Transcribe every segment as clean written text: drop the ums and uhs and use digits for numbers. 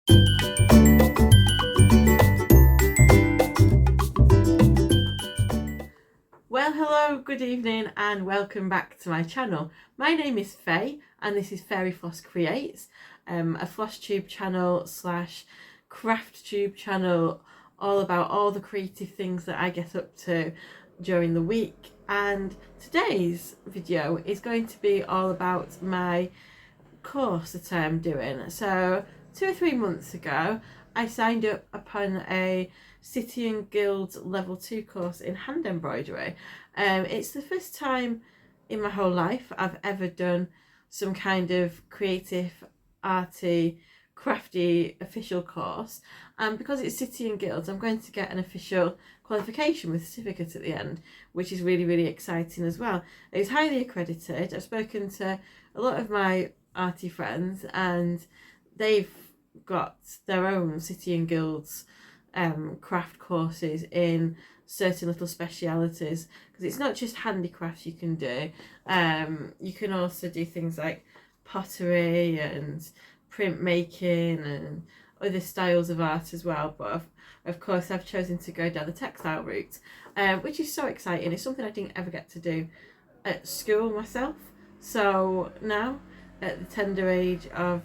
Well, hello, good evening, and welcome back to my channel. My name is Faye, and this is Fairy Floss Creates, a floss tube channel slash craft tube channel, all about all the creative things that I get up to during the week. And today's video is going to be all about my course that I'm doing. So 2 or 3 months ago, I signed up upon a City and Guilds level 2 course in hand embroidery. It's the first time in my whole life I've ever done some kind of creative, arty, crafty official course, and because it's City and Guilds, I'm going to get an official qualification with certificate at the end, which is really exciting as well. It's highly accredited. I've spoken to a lot of my arty friends and they've got their own City and Guilds craft courses in certain little specialities, because it's not just handicrafts you can do. You can also do things like pottery and printmaking and other styles of art as well, but of course I've chosen to go down the textile route, which is so exciting. It's something I didn't ever get to do at school myself, so now at the tender age of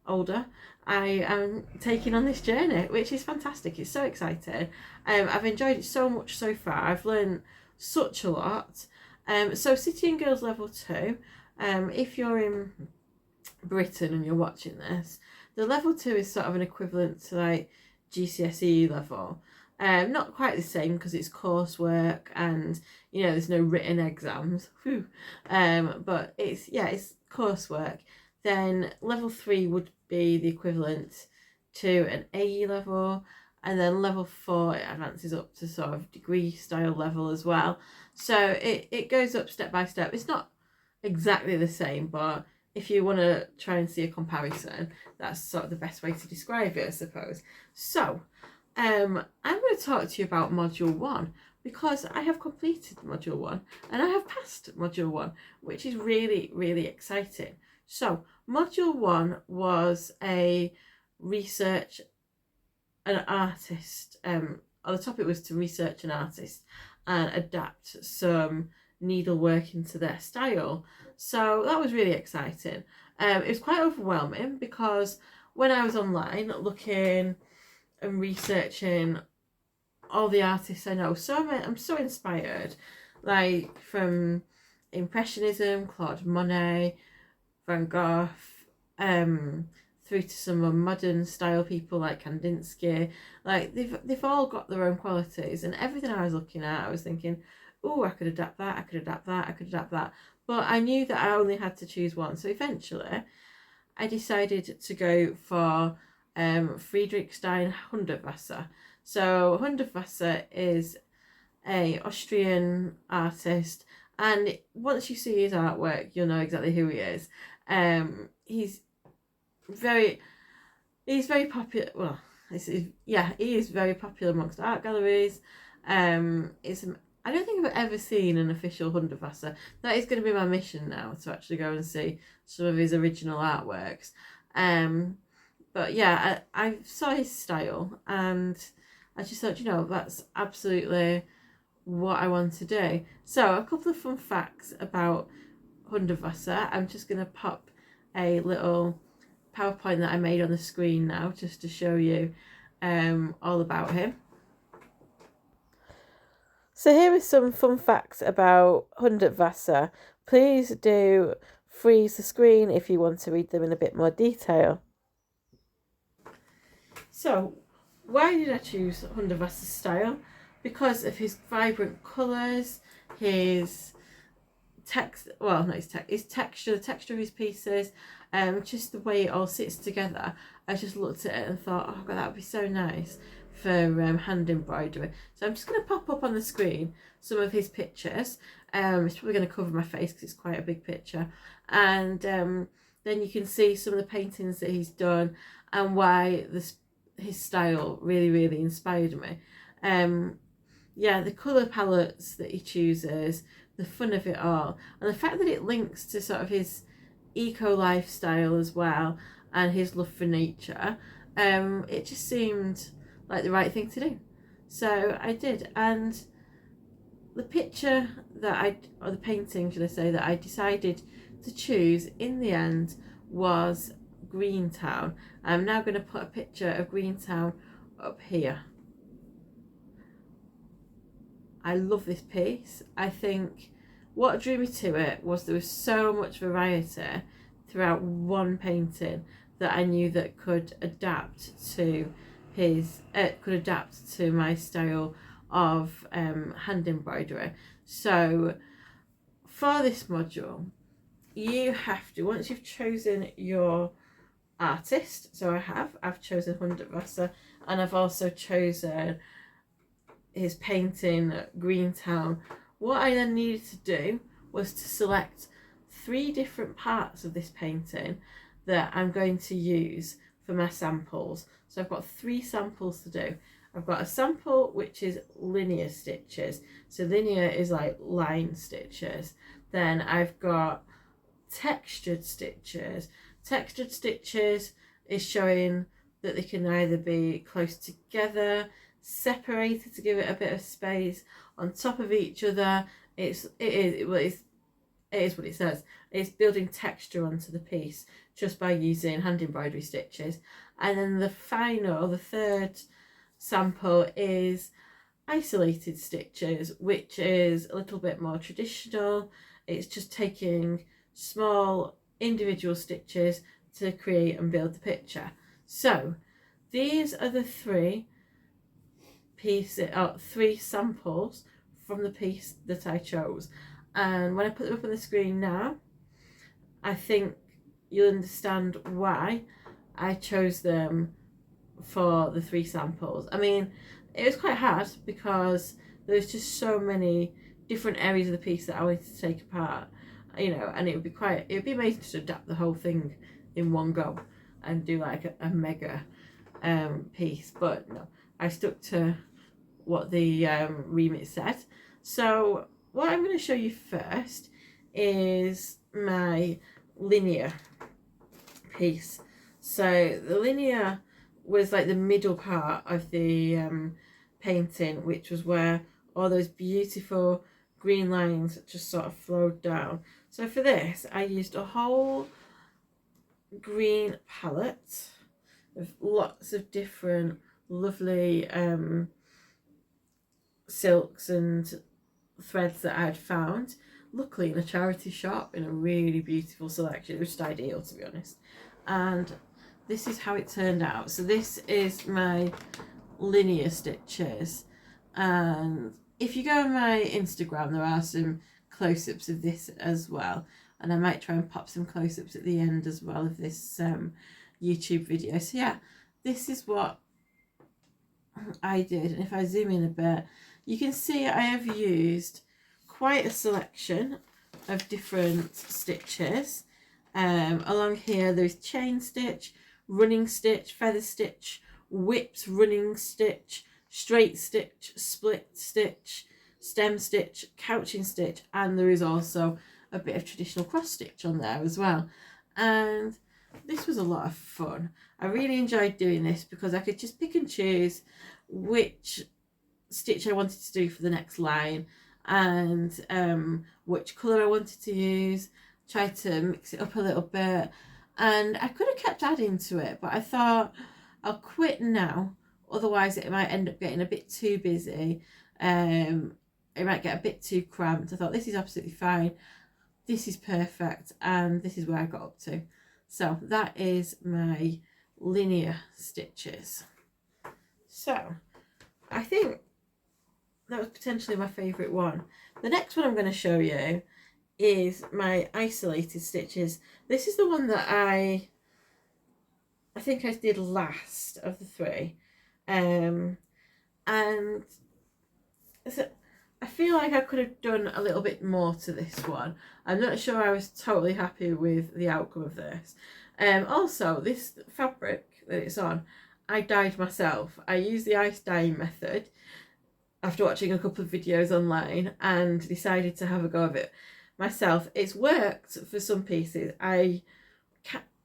older, I am taking on this journey, which is fantastic. It's so exciting. I've enjoyed it so much so far. I've learned such a lot. So City and Guilds level 2, if you're in Britain and you're watching this, the level 2 is sort of an equivalent to like GCSE level. Not quite the same because it's coursework and there's no written exams. But it's coursework. Then level 3 would be the equivalent to an AE level, and then level 4 it advances up to sort of degree style level as well. So it goes up step by step. It's not exactly the same, but if you want to try and see a comparison, that's sort of the best way to describe it, I suppose. So I'm going to talk to you about module 1, because I have completed module 1 and I have passed module 1, which is really exciting. So module 1 was a research an artist, or the topic was to research an artist and adapt some needlework into their style. So that was really exciting. It was quite overwhelming because when I was online looking and researching all the artists I know, I'm so inspired, like from Impressionism, Claude Monet, Van Gogh, through to some more modern style people like Kandinsky. Like they've all got their own qualities, and everything I was looking at, I was thinking, oh, I could adapt that, I could adapt that, I could adapt that. But I knew that I only had to choose one. So eventually I decided to go for Friedrich Stein Hundertwasser. So Hundertwasser is a Austrian artist, and once you see his artwork you'll know exactly who he is. He's very popular. Well, he is very popular amongst art galleries. I don't think I've ever seen an official Hundertwasser. That is going to be my mission now, to actually go and see some of his original artworks. But yeah, I saw his style and I just thought, that's absolutely what I want to do. So a couple of fun facts about Hundertwasser. I'm just going to pop a little PowerPoint that I made on the screen now, just to show you all about him. So here are some fun facts about Hundertwasser. Please do freeze the screen if you want to read them in a bit more detail. So why did I choose Hundertwasser's style? Because of his vibrant colours, his texture, the texture of his pieces, just the way it all sits together. I just looked at it and thought, oh god, that would be so nice for hand embroidery. So I'm just going to pop up on the screen some of his pictures. It's probably going to cover my face because it's quite a big picture, and then you can see some of the paintings that he's done and why his style really inspired me. The colour palettes that he chooses, the fun of it all, and the fact that it links to sort of his eco lifestyle as well, and his love for nature, it just seemed like the right thing to do. So I did, and the picture or the painting, should I say, that I decided to choose in the end was Greentown. I'm now going to put a picture of Greentown up here. I love this piece. I think what drew me to it was there was so much variety throughout one painting that I knew that could adapt to my style of hand embroidery. So for this module, you have to, once you've chosen your artist, so I've chosen Hundertwasser, and I've also chosen his painting Greentown. What I then needed to do was to select 3 different parts of this painting that I'm going to use for my samples. So I've got 3 samples to do. I've got a sample which is linear stitches. So linear is like line stitches. Then I've got textured stitches. Textured stitches is showing that they can either be close together, separated to give it a bit of space, on top of each other. It is what it says. It's building texture onto the piece just by using hand embroidery stitches. And then the third sample is isolated stitches, which is a little bit more traditional. It's just taking small individual stitches to create and build the picture. So these are the 3 samples from the piece that I chose, and when I put them up on the screen now, I think you'll understand why I chose them for the 3 samples. I mean, it was quite hard because there's just so many different areas of the piece that I wanted to take apart, you know, and it would be amazing to adapt the whole thing in one go and do like a mega piece, but no, I stuck to what the remit said. So what I'm going to show you first is my linear piece. So the linear was like the middle part of the painting, which was where all those beautiful green lines just sort of flowed down. So for this, I used a whole green palette of lots of different lovely silks and threads that I'd found, luckily in a charity shop, in a really beautiful selection. It was just ideal, to be honest. And this is how it turned out. So this is my linear stitches, and if you go on my Instagram, there are some close-ups of this as well, and I might try and pop some close-ups at the end as well of this YouTube video. So yeah, this is what I did, and if I zoom in a bit, you can see I have used quite a selection of different stitches. Along here there's chain stitch, running stitch, feather stitch, whipped running stitch, straight stitch, split stitch, stem stitch, couching stitch, and there is also a bit of traditional cross stitch on there as well. And this was a lot of fun. I really enjoyed doing this because I could just pick and choose which stitch I wanted to do for the next line, and which colour I wanted to use, try to mix it up a little bit, and I could have kept adding to it, but I thought I'll quit now, otherwise it might end up getting a bit too busy. It might get a bit too cramped. I thought this is absolutely fine, this is perfect, and this is where I got up to. So that is my linear stitches. So I think that was potentially my favourite one. The next one I'm going to show you is my isolated stitches. This is the one that I think I did last of the 3, and I feel like I could have done a little bit more to this one. I'm not sure I was totally happy with the outcome of this. Also, this fabric that it's on, I dyed myself. I used the ice dyeing method after watching a couple of videos online and decided to have a go of it myself. It's worked for some pieces. I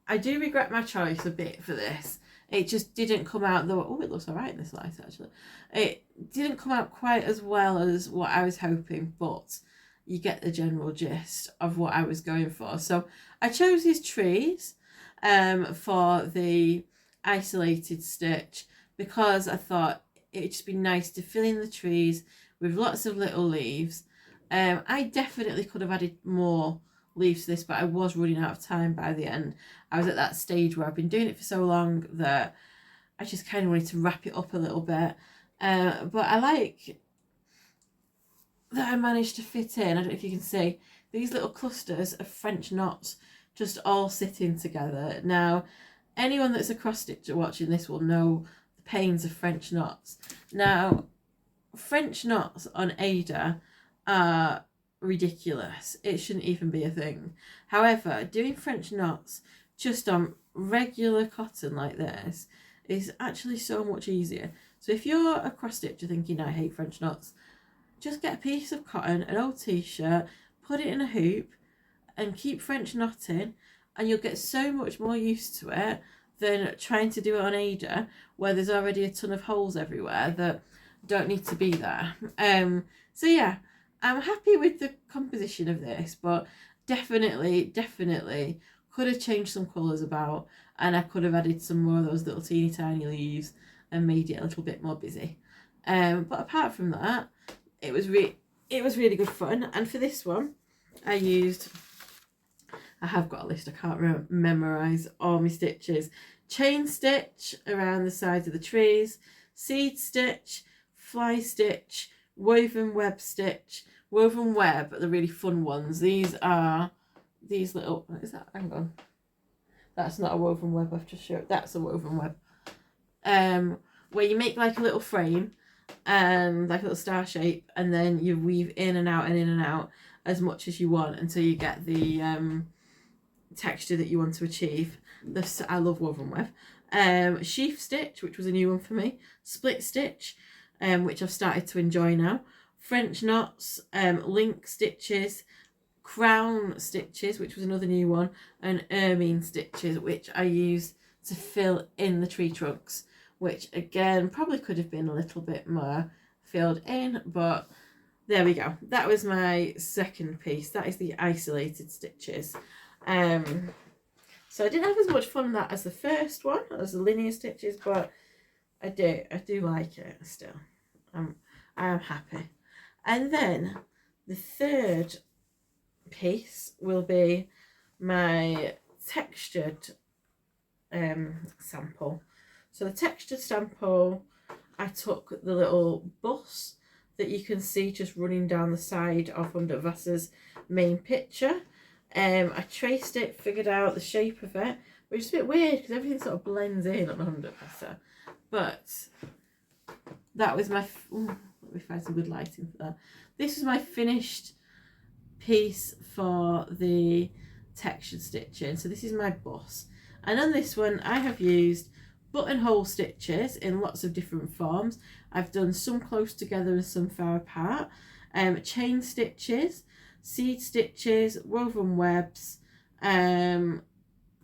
I do regret my choice a bit for this. It just didn't come out though. Oh, it looks alright in this light actually. It didn't come out quite as well as what I was hoping, but you get the general gist of what I was going for. So I chose these trees for the isolated stitch because I thought it'd just be nice to fill in the trees with lots of little leaves. I definitely could have added more leaves to this, but I was running out of time by the end. I was at that stage where I've been doing it for so long that I just kind of wanted to wrap it up a little bit. But I like that I managed to fit in, I don't know if you can see, these little clusters of French knots just all sitting together. Now, anyone that's a cross stitcher watching this will know the pains of French knots. Now, French knots on Ada are ridiculous. It shouldn't even be a thing. However, doing French knots just on regular cotton like this is actually so much easier. So if you're a cross stitcher thinking I hate French knots, just get a piece of cotton, an old t-shirt, put it in a hoop and keep French knotting, and you'll get so much more used to it than trying to do it on Ada where there's already a ton of holes everywhere that don't need to be there. So yeah, I'm happy with the composition of this, but definitely could have changed some colours about, and I could have added some more of those little teeny tiny leaves and made it a little bit more busy. But apart from that, it was really good fun. And for this one, I have got a list, I can't memorise all my stitches. Chain stitch around the sides of the trees, seed stitch, fly stitch, woven web stitch. Woven web are the really fun ones. These are these little, what is that? Hang on. That's not a woven web, I've just showed. That's a woven web. Where you make like a little frame, like a little star shape, and then you weave in and out and in and out as much as you want until you get the texture that you want to achieve. This, I love woven web. Sheaf stitch, which was a new one for me. Split stitch, which I've started to enjoy now. French knots, link stitches, crown stitches, which was another new one, and ermine stitches, which I use to fill in the tree trunks, which again probably could have been a little bit more filled in, but there we go. That was my second piece. That is the isolated stitches. So I didn't have as much fun with that as the first one, as the linear stitches, but I do like it still. I am happy. And then the third piece will be my textured sample. So the textured sample, I took the little bus that you can see just running down the side of Under Vasa's main picture. I traced it, figured out the shape of it, which is a bit weird because everything sort of blends in on Under Vasa. But that was my... let me find some good lighting for that. This was my finished piece for the textured stitching. So this is my bus. And on this one, I have used buttonhole stitches in lots of different forms. I've done some close together and some far apart. Chain stitches, seed stitches, woven webs, long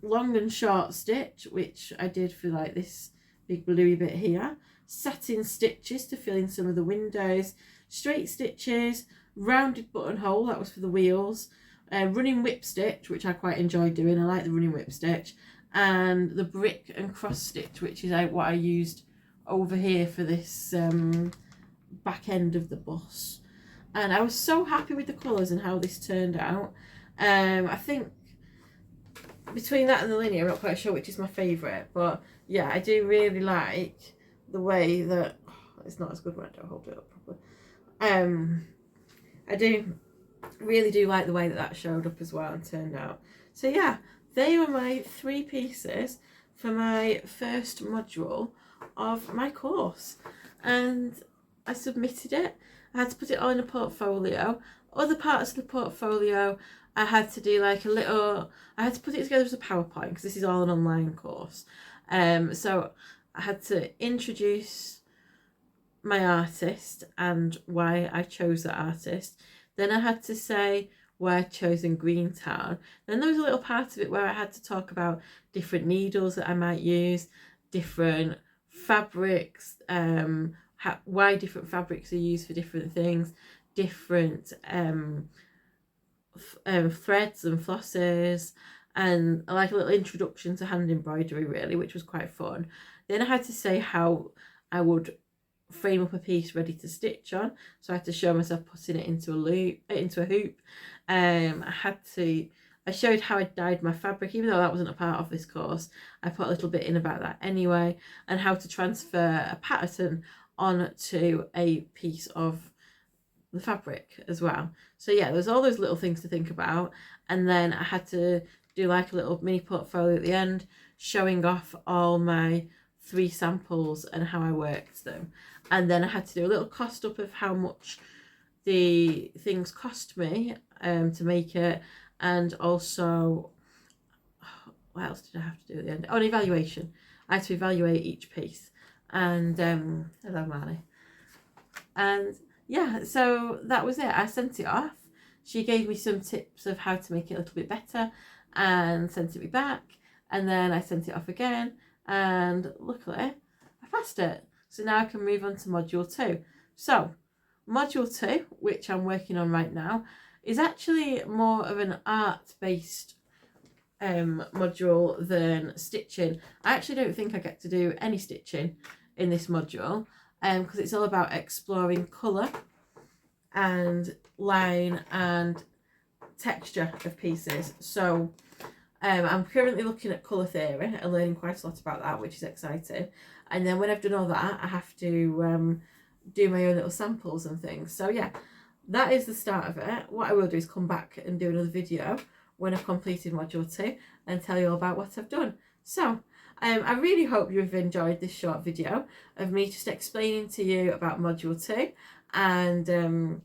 and short stitch, which I did for like this big bluey bit here, satin stitches to fill in some of the windows, straight stitches, rounded buttonhole, that was for the wheels, running whip stitch, which I quite enjoy doing. I like the running whip stitch, and the brick and cross stitch, which is what I used over here for this back end of the bus. And I was so happy with the colours and how this turned out. I think between that and the linear, I'm not quite sure which is my favourite, but yeah, I do really like the way that... it's not as good when I don't hold it up properly. I really do like the way that showed up as well and turned out. So yeah, they were my 3 pieces for my first module of my course, and I submitted it. I had to put it all in a portfolio. Other parts of the portfolio, I had to do like a little... I had to put it together as a PowerPoint because this is all an online course. So I had to introduce my artist and why I chose that artist. Then I had to say where I'd chosen Greentown. Then there was a little part of it where I had to talk about different needles that I might use, different fabrics, why different fabrics are used for different things, different threads and flosses, and like a little introduction to hand embroidery really, which was quite fun. Then I had to say how I would frame up a piece ready to stitch on, so I had to show myself putting it into a hoop. I showed how I dyed my fabric, even though that wasn't a part of this course. I put a little bit in about that anyway, and how to transfer a pattern onto a piece of the fabric as well. So yeah, there's all those little things to think about. And then I had to do like a little mini portfolio at the end, showing off all my 3 samples and how I worked them. And then I had to do a little cost up of how much the things cost me to make it, and also what else did I have to do at the end? Oh, an evaluation. I had to evaluate each piece. And hello Marley. And yeah, so that was it. I sent it off. She gave me some tips of how to make it a little bit better and sent it me back. And then I sent it off again, and luckily I passed it. So now I can move on to module 2. So module 2, which I'm working on right now, is actually more of an art-based module than stitching. I actually don't think I get to do any stitching in this module, because it's all about exploring colour and line and texture of pieces. So I'm currently looking at colour theory and learning quite a lot about that, which is exciting. And then when I've done all that, I have to do my own little samples and things. So yeah, that is the start of it. What I will do is come back and do another video when I've completed module 2 and tell you all about what I've done. So I really hope you've enjoyed this short video of me just explaining to you about module 2 and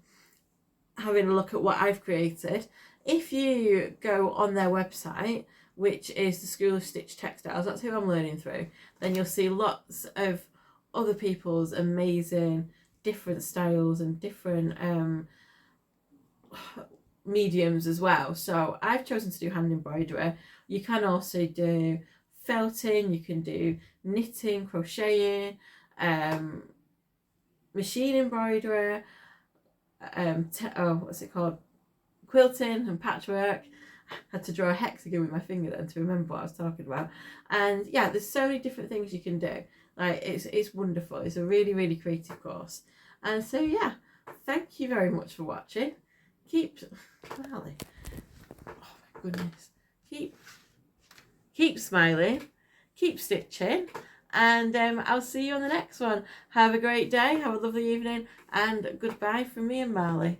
having a look at what I've created. If you go on their website, which is the School of Stitch Textiles, that's who I'm learning through, then you'll see lots of other people's amazing different styles and different mediums as well. So I've chosen to do hand embroidery. You can also do felting, you can do knitting, crocheting, machine embroidery, what's it called, quilting and patchwork. I had to draw a hexagon with my finger then to remember what I was talking about. And yeah, there's so many different things you can do. Like it's wonderful. It's a really, really creative course. And so yeah, thank you very much for watching. Marley, oh my goodness, keep smiling, keep stitching, and I'll see you on the next one. Have a great day, have a lovely evening, and goodbye from me and Marley.